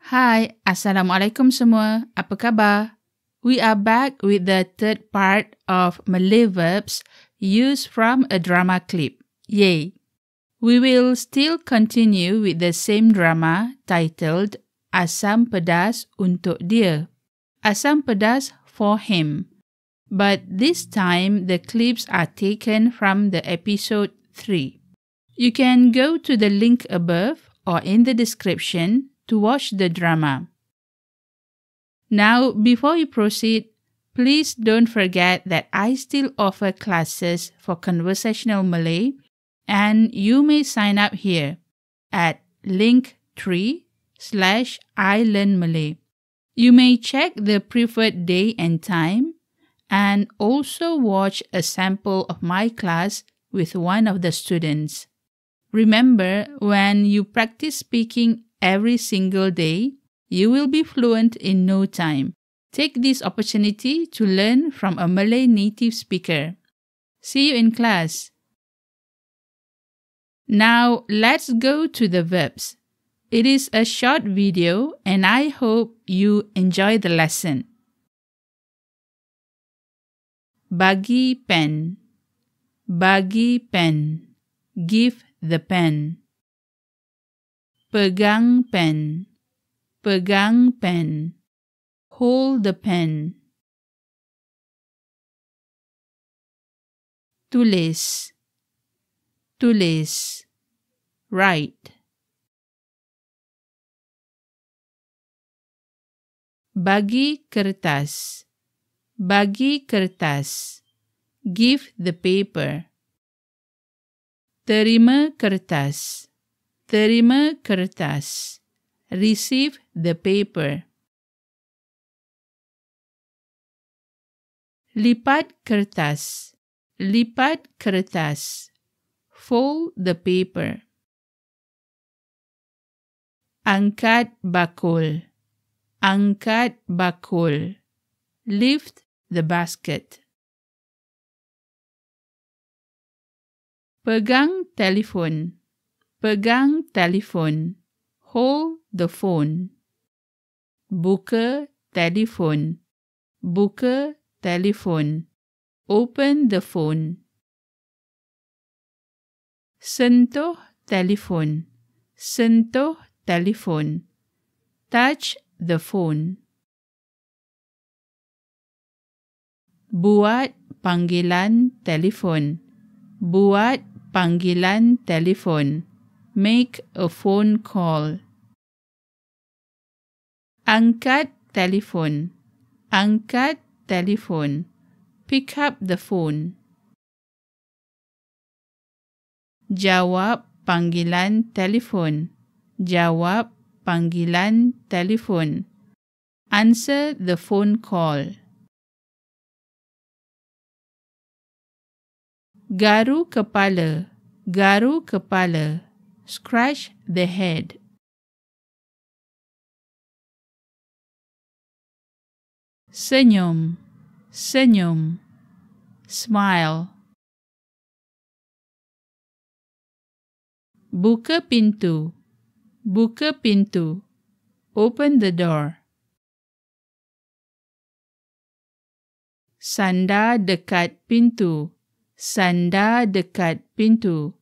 Hai, Assalamualaikum semua. Apa khabar? We are back with the third part of Malay verbs used from a drama clip. Yay! We will still continue with the same drama titled Asam Pedas untuk dia. Asam pedas for him. But this time the clips are taken from the episode 3. You can go to the link above or in the description to watch the drama. Now, before we proceed, please don't forget that I still offer classes for conversational Malay, and you may sign up here at link3/ilearnmalay. You may check the preferred day and time and also watch a sample of my class with one of the students. Remember, when you practice speaking every single day, you will be fluent in no time. Take this opportunity to learn from a Malay native speaker. See you in class. Now, let's go to the verbs. It is a short video and I hope you enjoy the lesson. Bagi pen. Bagi pen. Give the pen. Pegang pen. Pegang pen. Hold the pen. Tulis. Tulis. Write. Bagi kertas. Bagi kertas. Give the paper. Terima kertas. Terima kertas. Receive the paper. Lipat kertas. Lipat kertas. Fold the paper. Angkat bakul. Angkat bakul. Lift the basket. Pegang telefon. Pegang telefon. Hold the phone. Buka telefon. Buka telefon. Open the phone. Sentuh telefon. Sentuh telefon. Touch the phone. Buat panggilan telefon. Buat panggilan telefon. Make a phone call. Angkat telefon. Angkat telefon. Pick up the phone. Jawab panggilan telefon. Jawab panggilan telefon. Answer the phone call. Garu kepala. Garu kepala. Scratch the head. Senyum. Senyum. Smile. Buka pintu. Buka pintu. Open the door. Sandar dekat pintu. Sandar dekat pintu.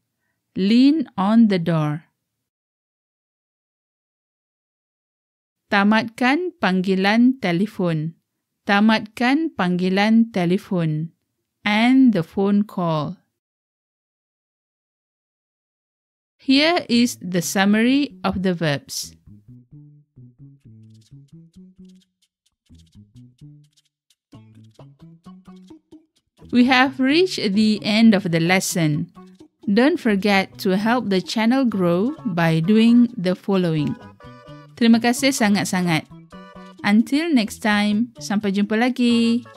Lean on the door. Tamatkan panggilan telefon. Tamatkan panggilan telefon. End the phone call. Here is the summary of the verbs. We have reached the end of the lesson. Don't forget to help the channel grow by doing the following. Terima kasih sangat-sangat. Until next time, sampai jumpa lagi.